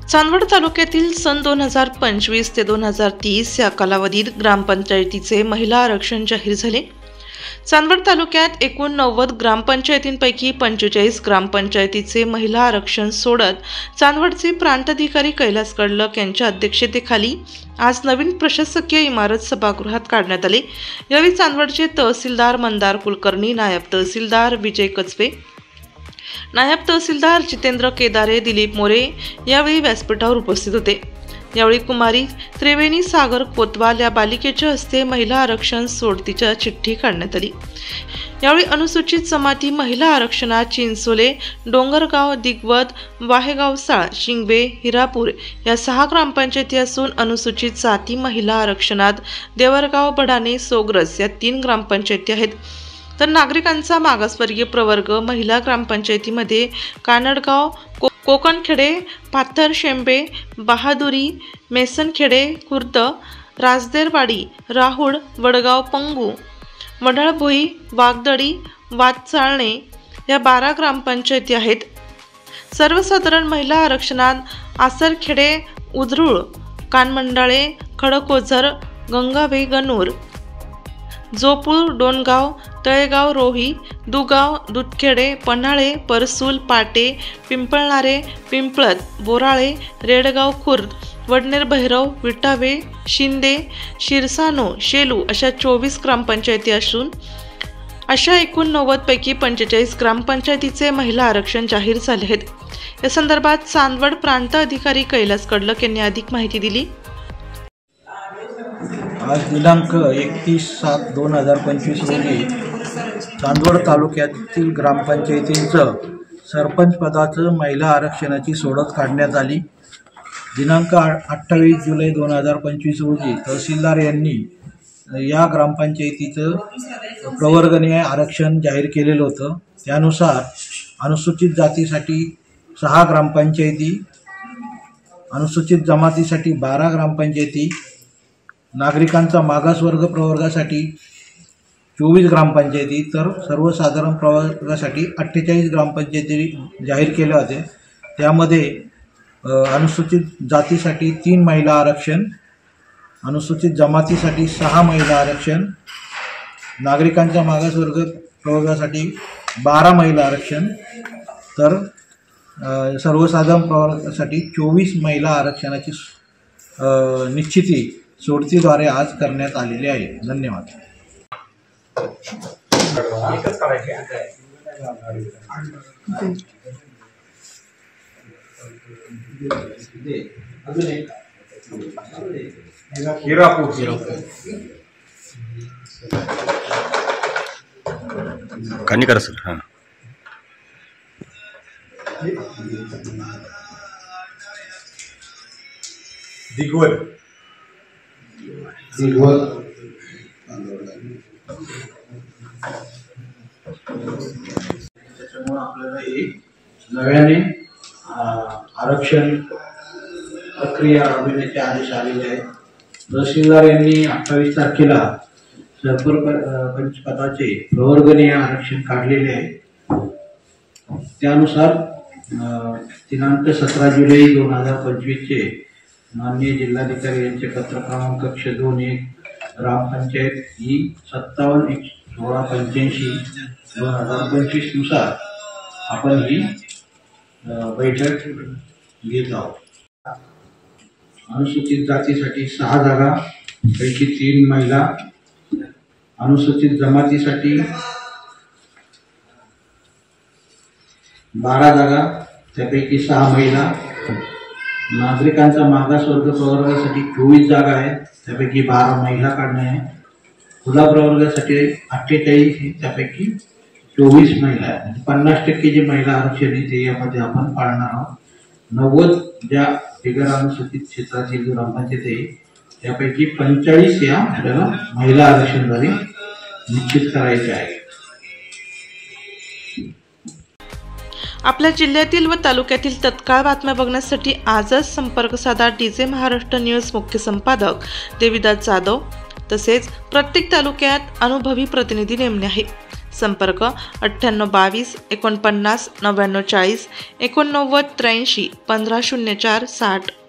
चांदवड तालुक्यातील सन 2025 ते 2030 या कालावधीत ग्रामपंचायतीचे महिला आरक्षण जाहीर झाले। चांदवड तालुक्यात एकूण 90 ग्रामपंचायतींपैकी 45 ग्रामपंचायतीचे महिला आरक्षण सोडत चांदवडचे प्रांताधिकारी कैलास कडलक यांच्या अध्यक्षतेखाली आज नवीन प्रशासकीय इमारत सभागृहात काढण्यात आली। यावेळी चांदवडचे तहसीलदार मंदार कुलकर्णी, नायब तहसीलदार विजय कचवे, नायब तहसीलदार जितेंद्र केदारे, दिलीप मोरे यावेळी व्यासपीठावर उपस्थित होते। यावेळी कुमारी त्रिवेणी सागर कोतवाल या बालिकेच्या हस्ते महिला आरक्षण सोडतीची चिठ्ठी काढण्यात आली। यावेळी अनुसूचित जमाती महिला आरक्षणात चिंचोले, डोंगरगाव, दिगवत, वाहेगावसाळ, शिंगवे, हिरापूर या 6 ग्रामपंचायती असून अनुसूचित जाती महिला आरक्षणात देवरगाव, बडाणे, सोग्रस या 3 ग्रामपंचायती आहेत। तर नागरिकांचा मागासवर्गीय प्रवर्ग महिला ग्रामपंचायतीमध्ये कानडगाव, कोकणखेडे, पाथर शेंबे, बहादुरी, मेसनखेडे, खुर्द, राजदेरवाडी, राहुळ, वडगाव, पंगू, वडळभोई, वागदडी, वातचाळणे या 12 ग्रामपंचायती आहेत। सर्वसाधारण महिला आरक्षणात आसरखेडे, उधरूळ, कानमंडाळे, खडकोझर, गंगावे, गणूर, जोपूर, डोणगाव, तळेगाव, रोही, दुगाव, दुधखेडे, पन्हाळे, परसूल, पाटे, पिंपळणारे, पिंपळत, बोराळे, रेडगाव, खुर्द, वडनेर, भैरव, विटावे, शिंदे, शिरसानो, शेलू अशा 24 ग्रामपंचायती असून अशा एकूण 90 पैकी 45 ग्रामपंचायतीचे महिला आरक्षण जाहीर झाले आहेत। या संदर्भात चांदवड प्रांत अधिकारी कैलास कडलक यांनी अधिक माहिती दिली। आज दिनांक 31/7/2025 रोजी चांदवड तालुक्यातील ग्रामपंचायतींचं सरपंच पदाचं महिला आरक्षणाची सोडत काढण्यात आली। दिनांक 28 जुलै 2025 रोजी तहसीलदार यांनी या ग्रामपंचायतीचं प्रवर्गनीय आरक्षण जाहीर केलेलं होतं। त्यानुसार अनुसूचित जातीसाठी 6 ग्रामपंचायती, अनुसूचित जमातीसाठी 12 ग्रामपंचायती, नागरिकांचा मागासवर्ग प्रवर्गासाठी 24 ग्रामपंचायती तर सर्वसाधारण प्रवर्गासाठी 48 ग्रामपंचायती जाहीर केल्या होत्या। त्यामध्ये अनुसूचित जातीसाठी 3 महिला आरक्षण, अनुसूचित जमातीसाठी 6 महिला आरक्षण, नागरिकांच्या मागासवर्ग प्रवर्गासाठी 12 महिला आरक्षण तर सर्वसाधारण प्रवर्गासाठी 24 महिला आरक्षणाची निश्चिती सोडतीद्वारे आज करण्यात आलेली आहे। धन्यवाद। कानी करा सर। हाँ दिगवत त्याच्यामुळे आपल्याला एक नव्याने आरक्षण प्रक्रिया राबविण्याचे आदेश आलेले आहेत। तहसीलदार यांनी 28 तारखेला सरपंच पदाचे प्रवर्गनीय आरक्षण काढलेले आहे। त्यानुसार दिनांक 17 जुलै 2025 चे माननीय जिल्हाधिकारी यांचे पत्र क्रमांक 102 ग्रामपंचायत ही 57/16/85/2025 नुसार आपण ही बैठक घेत आहोत। अनुसूचित जातीसाठी 6 जागा पैकी 3 महिला, अनुसूचित जमातीसाठी 12 जागा त्यापैकी 6 महिला, नागरिकांचा मागासवर्ग प्रवर्गासाठी 24 जागा आहेत त्यापैकी 12 महिला काढणे आहे, खुला प्रवर्गासाठी 48 त्यापैकी 24 महिला आहेत। 50% जे महिला आरक्षण आहे ते यामध्ये आपण पाळणार आहोत। 90 ज्या बिगर अनुसूचित क्षेत्रातील ग्रामपंचायत आहे त्यापैकी 45 या आपल्याला महिला आरक्षणद्वारे निश्चित करायचे आहे। आपल्या जिल्ह्यातील व तालुक्यातील तत्काळ बातम्या बघण्यासाठी आजच संपर्क साधा डीजे महाराष्ट्र न्यूज मुख्य संपादक देविदास जाधव। तसेच प्रत्येक तालुक्यात अनुभवी प्रतिनिधी नेमणे आहे। संपर्क 9822 49 99 40 89 83 1504 60।